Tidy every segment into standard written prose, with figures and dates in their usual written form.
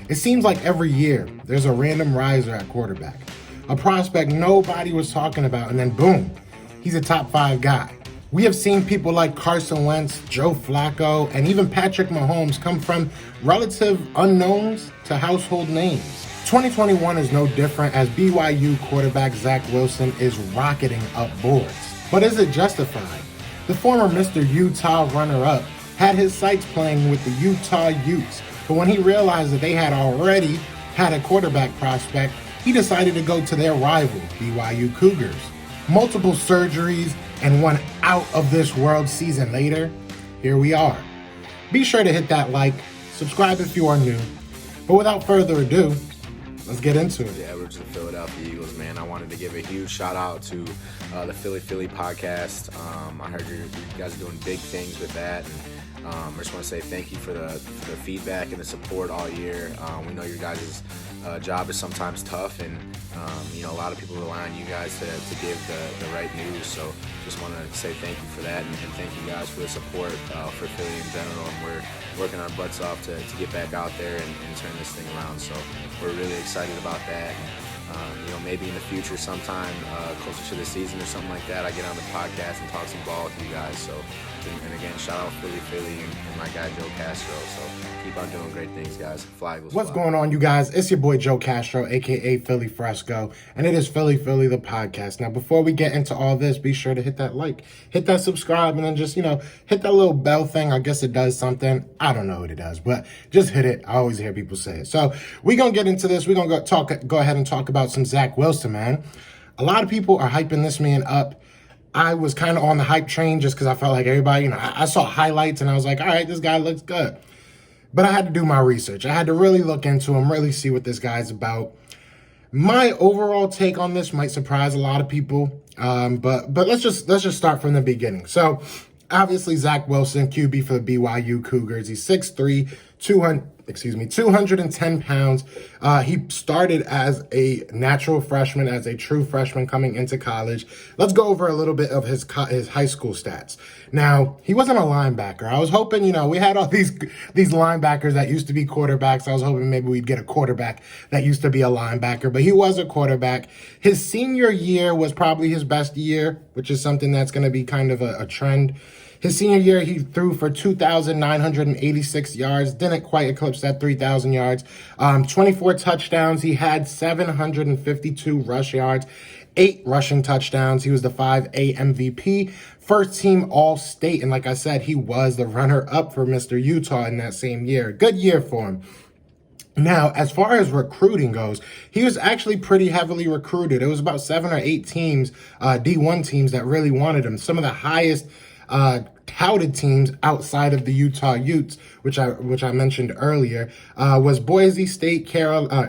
It seems like every year there's a random riser at quarterback, a prospect nobody was talking about, and then boom, he's a top 5 guy. We have seen people like Carson Wentz, Joe Flacco, and even Patrick Mahomes come from relative unknowns to household names. 2021 is no different as BYU quarterback Zach Wilson is rocketing up boards. But is it justified? The former Mr. Utah runner-up had his sights playing with the Utah Utes, but when he realized that they had already had a quarterback prospect, he decided to go to their rival, BYU Cougars. Multiple surgeries and one out-of-this-world season later, here we are. Be sure to hit that like, subscribe if you are new, but without further ado, let's get into it. Yeah, we're just the Philadelphia Eagles, man. I wanted to give a huge shout out to the Philly podcast. I heard you guys are doing big things with that, and I just want to say thank you for the feedback and the support all year. We know your guys' job is sometimes tough, and a lot of people rely on you guys to give the right news. So just want to say thank you for that, and thank you guys for the support for Philly in general. And we're working our butts off to get back out there and turn this thing around. So we're really excited about that. Maybe in the future sometime closer to the season or something like that, I get on the podcast and talk some ball with you guys. So, and again, shout out Philly and my guy Joe Castro. So keep on doing great things, guys. Fly Eagles. What's going on, you guys? It's your boy Joe Castro, aka Philly Fresco, and it is Philly the podcast. Now, before we get into all this, be sure to hit that like, hit that subscribe, and then just hit that little bell thing. I guess it does something. I don't know what it does, but just hit it. I always hear people say it. So we're gonna get into this. We're gonna go ahead and talk about some Zach Wilson, man. A lot of people are hyping this man up. I was kind of on the hype train just because I felt like everybody, I saw highlights and I was like, all right, this guy looks good. But I had to do my research. I had to really look into him, really see what this guy's about. My overall take on this might surprise a lot of people, but let's just start from the beginning. So, obviously, Zach Wilson, QB for the BYU Cougars. He's 6'3", 210 pounds. He started as a natural freshman, as a true freshman coming into college. Let's go over a little bit of his high school stats. Now, he wasn't a linebacker. I was hoping, we had all these linebackers that used to be quarterbacks. I was hoping maybe we'd get a quarterback that used to be a linebacker, but he was a quarterback. His senior year was probably his best year, which is something that's going to be kind of a trend. His senior year, he threw for 2,986 yards, didn't quite eclipse that 3,000 yards. 24 touchdowns. He had 752 rush yards, 8 rushing touchdowns. He was the 5A MVP, first team All-State. And like I said, he was the runner-up for Mr. Utah in that same year. Good year for him. Now, as far as recruiting goes, he was actually pretty heavily recruited. It was about 7 or 8 teams, D1 teams, that really wanted him. Some of the highest touted teams outside of the Utah Utes, which I mentioned earlier, was Boise State, California,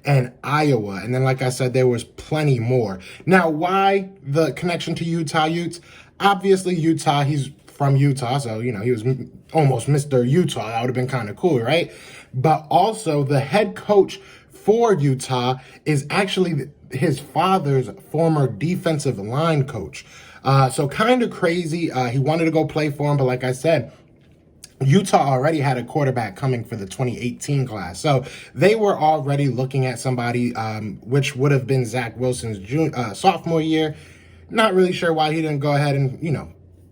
and Iowa. And then, like I said, there was plenty more. Now, why the connection to Utah Utes? Obviously, Utah, he's from Utah, so, he was almost Mr. Utah. That would have been kind of cool, right? But also, the head coach for Utah is actually his father's former defensive line coach. So kind of crazy. He wanted to go play for him, but like I said, Utah already had a quarterback coming for the 2018 class. So they were already looking at somebody, which would have been Zach Wilson's sophomore year. Not really sure why he didn't go ahead and,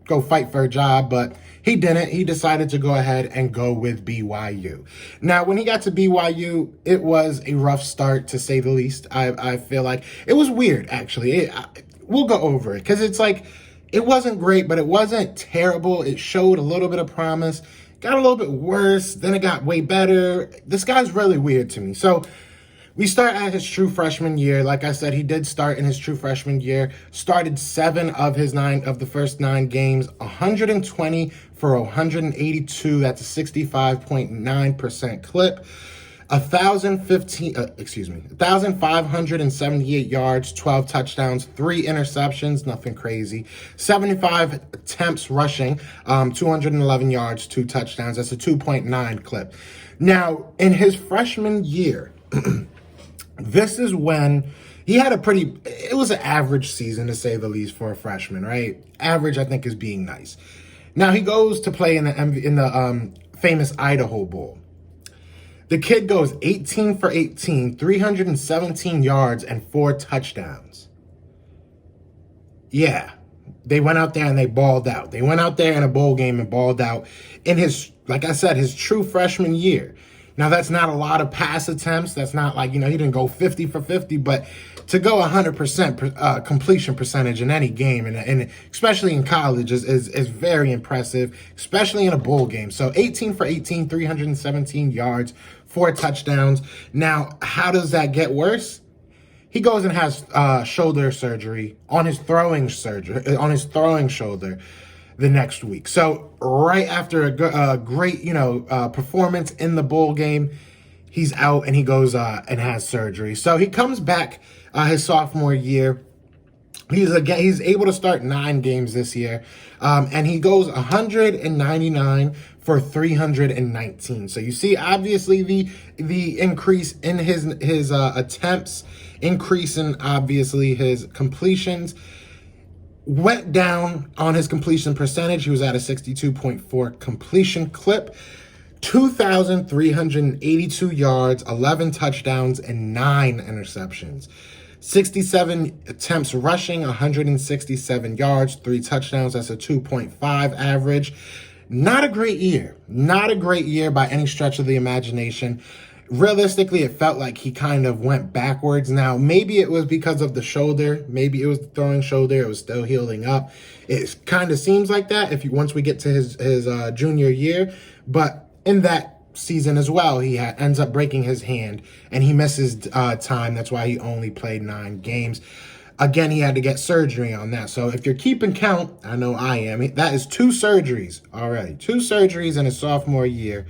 go fight for a job, but he didn't. He decided to go ahead and go with BYU. Now, when he got to BYU, it was a rough start, to say the least. I feel like it was weird, actually. We'll go over it because it's like, it wasn't great, but it wasn't terrible. It showed a little bit of promise, got a little bit worse, then it got way better. This guy's really weird to me. So we start at his true freshman year. Like I said, he did start in his true freshman year, started 7 of the first 9 games, 120 for 182. That's a 65.9% clip. 1,578 yards, 12 touchdowns, 3 interceptions, nothing crazy. 75 attempts rushing, 211 yards, 2 touchdowns. That's a 2.9 clip. Now, in his freshman year, this is when he had it was an average season, to say the least, for a freshman, right? Average, I think, is being nice. Now, he goes to play in the famous Idaho Bowl. The kid goes 18 for 18, 317 yards, and 4 touchdowns. Yeah, they went out there and they balled out. They went out there in a bowl game and balled out in his, like I said, his true freshman year. Now, that's not a lot of pass attempts. That's not like, he didn't go 50 for 50, but to go 100% completion percentage in any game, and especially in college, is very impressive, especially in a bowl game. So 18 for 18, 317 yards, 4 touchdowns. Now, how does that get worse? He goes and has shoulder surgery on his throwing shoulder the next week. So right after a great, performance in the bowl game, he's out and he goes and has surgery. So he comes back his sophomore year. He's able to start 9 games this year, and he goes 199 for 319. So you see, obviously the increase in his attempts, increase in obviously his completions. Went down on his completion percentage. He was at a 62.4 completion clip, 2,382 yards, 11 touchdowns, and 9 interceptions. 67 attempts rushing, 167 yards, 3 touchdowns. That's a 2.5 average. Not a great year. Not a great year by any stretch of the imagination. Realistically, it felt like he kind of went backwards. Now, maybe it was because of the shoulder. Maybe it was the throwing shoulder. It was still healing up. It kind of seems like that once we get to his junior year. But in that season as well, he ends up breaking his hand, and he misses time. That's why he only played 9 games. Again, he had to get surgery on that. So if you're keeping count, I know I am, that is 2 surgeries already. 2 surgeries in his sophomore year.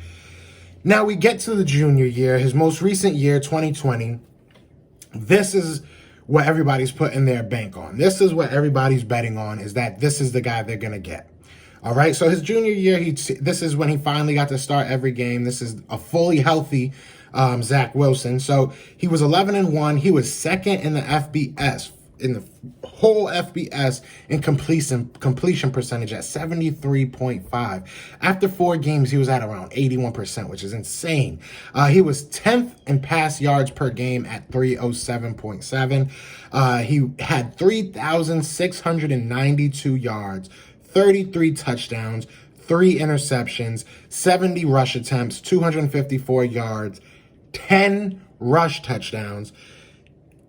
Now we get to the junior year, his most recent year, 2020. This is what everybody's putting their bank on. This is what everybody's betting on, is that this is the guy they're going to get. All right, so his junior year, this is when he finally got to start every game. This is a fully healthy Zach Wilson. So he was 11-1. He was second in the FBS, in the whole FBS in completion percentage at 73.5. After 4 games, he was at around 81%, which is insane. He was 10th in pass yards per game at 307.7. He had 3,692 yards, 33 touchdowns, 3 interceptions, 70 rush attempts, 254 yards, 10 rush touchdowns.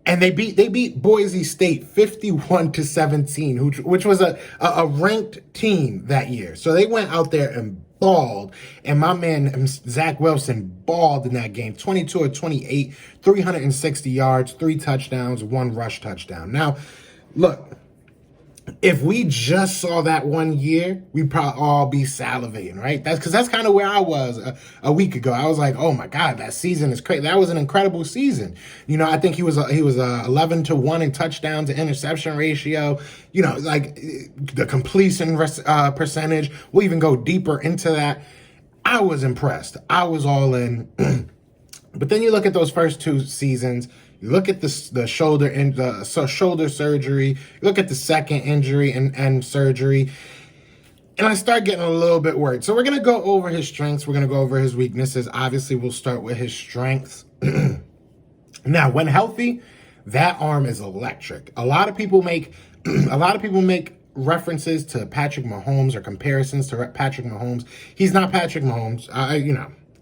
And they beat Boise State 51-17, which was a ranked team that year. So they went out there and balled, and my man Zach Wilson balled in that game. 22 of 28, 360 yards, 3 touchdowns, 1 rush touchdown. Now, look, if we just saw that one year, we'd probably all be salivating, right? That's kind of where I was a week ago. I was like, oh my God, that season is crazy. That was an incredible season. I think he was 11-1 in touchdowns to interception ratio. Like the completion percentage. We'll even go deeper into that. I was impressed. I was all in. But then you look at those first 2 seasons. You look at the shoulder and the shoulder surgery. You look at the second injury and surgery, and I start getting a little bit worried. So we're gonna go over his strengths. We're gonna go over his weaknesses. Obviously, we'll start with his strengths. Now, when healthy, that arm is electric. A lot of people make references to Patrick Mahomes or comparisons to Patrick Mahomes. He's not Patrick Mahomes.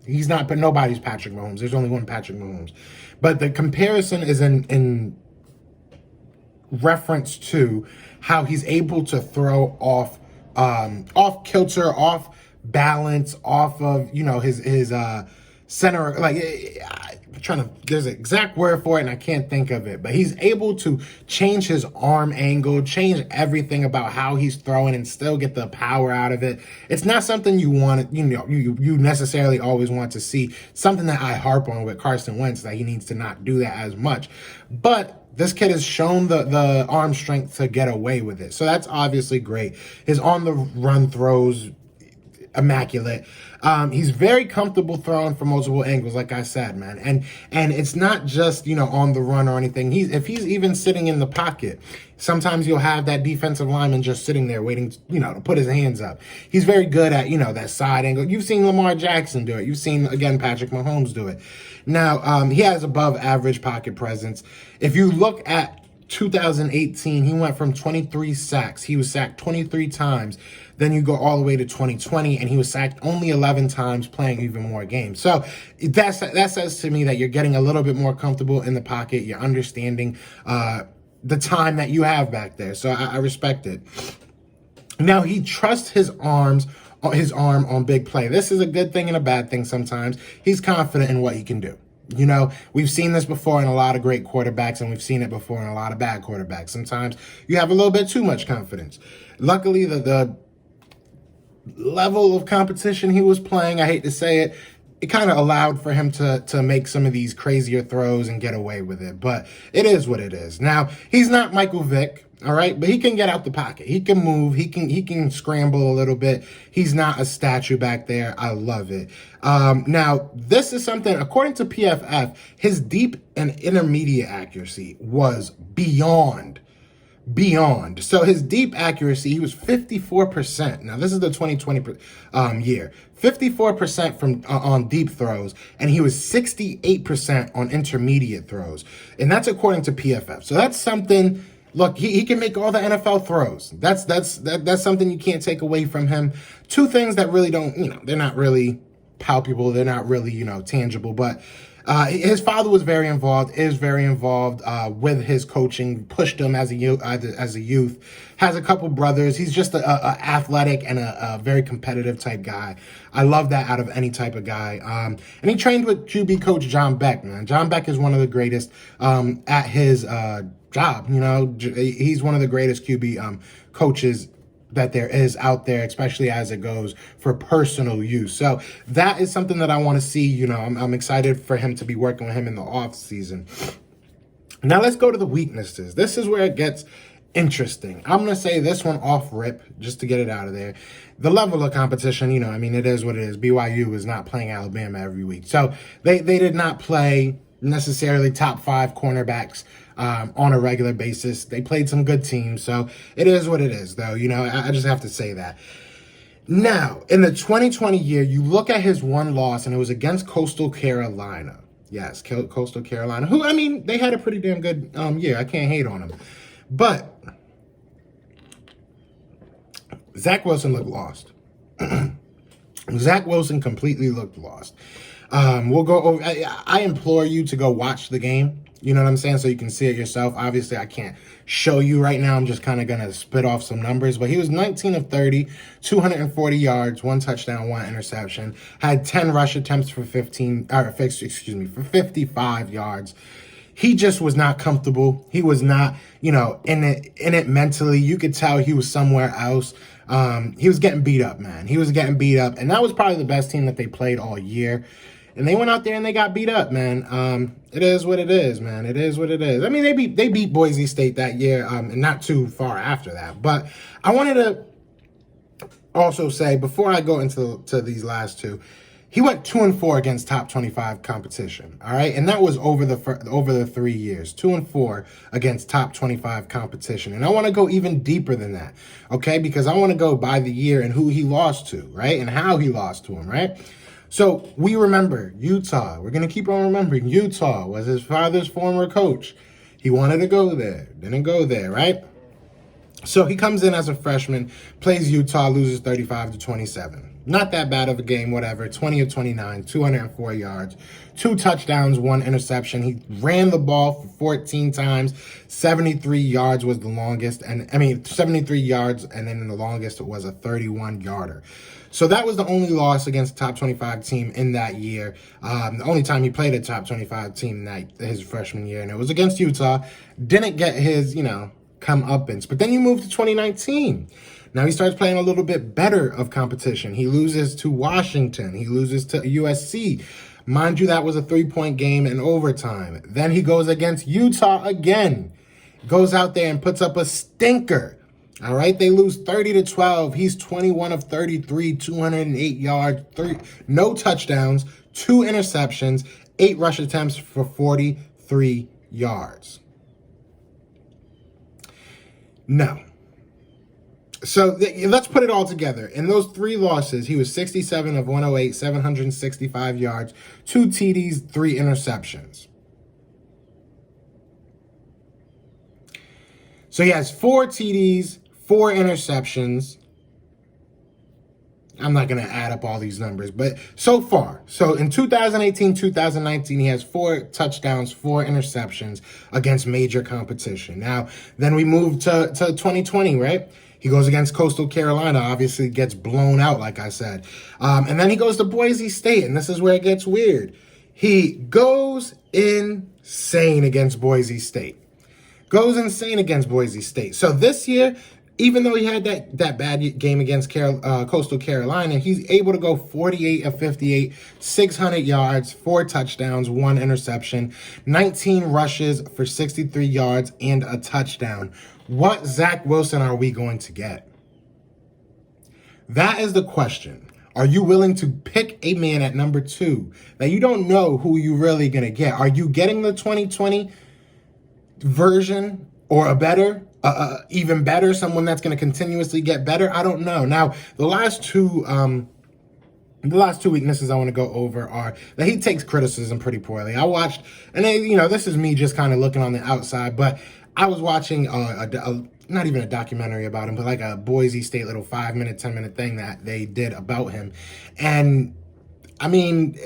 He's not, but nobody's Patrick Mahomes. There's only one Patrick Mahomes. But the comparison is in reference to how he's able to throw off kilter, off balance, off of, his center. There's an exact word for it and I can't think of it, but he's able to change his arm angle, change everything about how he's throwing and still get the power out of it. It's not something you necessarily always want to see. Something that I harp on with Carson Wentz, that he needs to not do that as much. But this kid has shown the arm strength to get away with it. So that's obviously great. His on the run throws, immaculate. He's very comfortable throwing from multiple angles, like I said, man. And it's not just, on the run or anything. If he's even sitting in the pocket, sometimes you'll have that defensive lineman just sitting there waiting, to put his hands up. He's very good at, that side angle. You've seen Lamar Jackson do it. You've seen, again, Patrick Mahomes do it. Now, he has above average pocket presence. If you look at 2018, he went from 23 sacks. He was sacked 23 times. Then you go all the way to 2020, and he was sacked only 11 times, playing even more games. So that says to me that you're getting a little bit more comfortable in the pocket. You're understanding the time that you have back there. So I respect it. Now, he trusts his arm on big play. This is a good thing and a bad thing sometimes. He's confident in what he can do. We've seen this before in a lot of great quarterbacks, and we've seen it before in a lot of bad quarterbacks. Sometimes you have a little bit too much confidence. Luckily, the level of competition he was playing, I hate to say it, it kind of allowed for him to make some of these crazier throws and get away with it. But it is what it is. Now, he's not Michael Vick, all right? But he can get out the pocket. He can move. He can scramble a little bit. He's not a statue back there. I love it. Now, this is something, according to PFF, his deep and intermediate accuracy was beyond. So his deep accuracy, he was 54%. Now, this is the 2020 year. 54% from on deep throws, and he was 68% on intermediate throws. And that's according to PFF. So that's something. Look, he can make all the NFL throws. That's something you can't take away from him. Two things that really don't, they're not really palpable. They're not really, tangible. But his father was very involved, is very involved with his coaching, pushed him as a youth, has a couple brothers. He's just a athletic and a very competitive type guy. I love that out of any type of guy. And he trained with QB coach John Beck, man. John Beck is one of the greatest at his job. He's one of the greatest QB coaches that there is out there, especially as it goes for personal use. So that is something that I want to see. I'm excited for him to be working with him in the off season. Now let's go to the weaknesses. This is where it gets interesting. I'm going to say this one off rip just to get it out of there. The level of competition, it is what it is. BYU is not playing Alabama every week. So they did not play necessarily top 5 cornerbacks on a regular basis. They played some good teams, so it is what it is, though. I just have to say that. Now, in the 2020 year, you look at his one loss, and it was against Coastal Carolina. Yes, Coastal Carolina, who, they had a pretty damn good year. I can't hate on them. But Zach Wilson looked lost. Zach Wilson completely looked lost. We'll go over. I implore you to go watch the game. You know what I'm saying? So you can see it yourself. Obviously, I can't show you right now. I'm just kind of going to spit off some numbers. But he was 19 of 30, 240 yards, 1 touchdown, 1 interception. Had 10 rush attempts for 55 yards. He just was not comfortable. He was not, in it mentally. You could tell he was somewhere else. He was getting beat up, man. He was getting beat up. And that was probably the best team that they played all year. And they went out there and they got beat up, man. It is what it is, man. It is what it is. They beat Boise State that year, and not too far after that. But I wanted to also say, before I go into these last two, he went 2-4 against top 25 competition. All right, and that was over the 3 years, 2-4 against top 25 competition. And I want to go even deeper than that, okay? Because I want to go by the year and who he lost to, right, and how he lost to him, right? So we remember Utah. We're going to keep on remembering Utah was his father's former coach. He wanted to go there, didn't go there, right? So he comes in as a freshman, plays Utah, loses 35-27. Not that bad of a game, whatever. 20 of 29, 204 yards, 2 touchdowns, 1 interception. He ran the ball for 14 times. 73 yards was the longest. 73 yards, and then the longest it was a 31-yarder. So that was the only loss against a top 25 team in that year. The only time he played a top 25 team his freshman year, and it was against Utah. Didn't get his, comeuppance. But then you move to 2019. Now he starts playing a little bit better of competition. He loses to Washington. He loses to USC. Mind you, that was a 3-point game in overtime. Then he goes against Utah again. Goes out there and puts up a stinker. All right, they lose 30-12. He's 21 of 33, 208 yards, no touchdowns, 2 interceptions, 8 rush attempts for 43 yards. No. So let's put it all together. In those 3 losses, he was 67 of 108, 765 yards, 2 TDs, 3 interceptions. So he has 4 TDs, 4 interceptions. I'm not going to add up all these numbers, but so far. So in 2018, 2019, he has 4 touchdowns, 4 interceptions against major competition. Now, then we move to 2020, right? He goes against Coastal Carolina, obviously gets blown out, like I said. And then he goes to Boise State, and this is where it gets weird. He goes insane against Boise State. So this year, even though he had that bad game against Coastal Carolina, he's able to go 48 of 58, 600 yards, 4 touchdowns, 1 interception, 19 rushes for 63 yards, and a touchdown. What Zach Wilson are we going to get? That is the question. Are you willing to pick a man at number 2 that you don't know who you're really going to get? Are you getting the 2020 version or a better, even better, someone that's going to continuously get better? I don't know. Now, the last two weaknesses I want to go over are that he takes criticism pretty poorly. I watched, and this is me just kind of looking on the outside, but I was watching not even a documentary about him, but like a Boise State little 5-minute, 10-minute thing that they did about him. And I mean,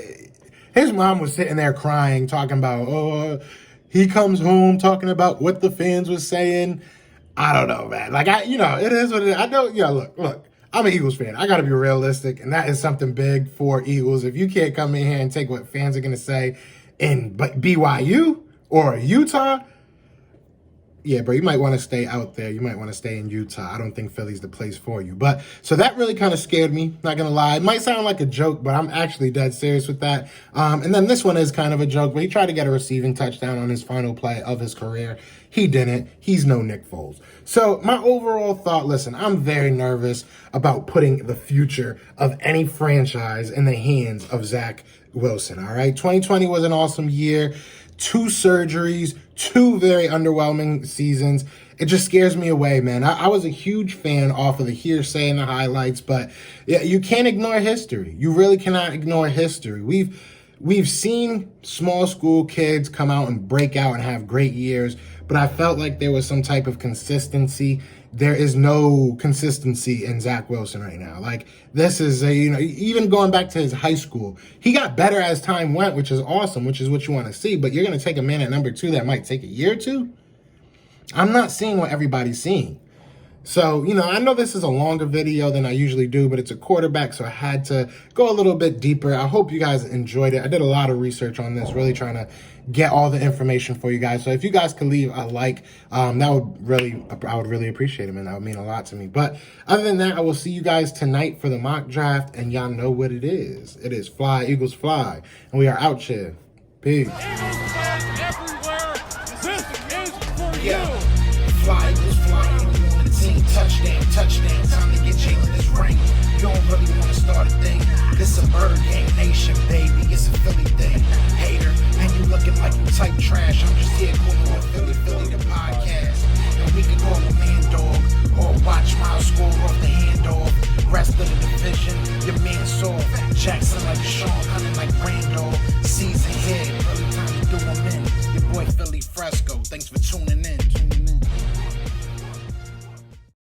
his mom was sitting there crying, talking about, he comes home talking about what the fans was saying. I don't know, man. Like, it is what it is. I know, look, I'm an Eagles fan. I got to be realistic, and that is something big for Eagles. If you can't come in here and take what fans are going to say in BYU or Utah, yeah, bro, you might want to stay out there. You might want to stay in Utah. I don't think Philly's the place for you. But so that really kind of scared me, not going to lie. It might sound like a joke, but I'm actually dead serious with that. And then this one is kind of a joke, but he tried to get a receiving touchdown on his final play of his career. He didn't. He's no Nick Foles. So my overall thought, listen, I'm very nervous about putting the future of any franchise in the hands of Zach Wilson, all right? 2020 was an awesome year. 2 surgeries, 2 very underwhelming seasons. It just scares me away, man. I was a huge fan off of the hearsay and the highlights, but yeah, you can't ignore history. You really cannot ignore history. We've seen small school kids come out and break out and have great years, but I felt like there was some type of consistency. There is no consistency in Zach Wilson right now. Like, this is even going back to his high school, he got better as time went, which is awesome, which is what you want to see. But you're going to take a man at number 2 that might take a year or 2? I'm not seeing what everybody's seeing. So, I know this is a longer video than I usually do, but it's a quarterback, so I had to go a little bit deeper. I hope you guys enjoyed it. I did a lot of research on this, really trying to get all the information for you guys. So if you guys could leave a like, I would really appreciate it, man. That would mean a lot to me. But other than that, I will see you guys tonight for the mock draft, and y'all know what it is. It is Fly, Eagles Fly, and we are out here. Peace. Eagles fans everywhere. This is for you. Fly, Eagles Fly. Touchdown, time to get Jalen this ring. You don't really want to start a thing. This a Bird Gang Nation, baby. It's a Philly thing. Hater, and you looking like you type trash. I'm just here calling with Philly the podcast. And we can call a man dog or watch Miles score off the handoff. Rest of the division, your man soft. Jackson like Sean, hunting like Randall. Season here, really time to do him in. Your boy Philly Fresco. Thanks for tuning in.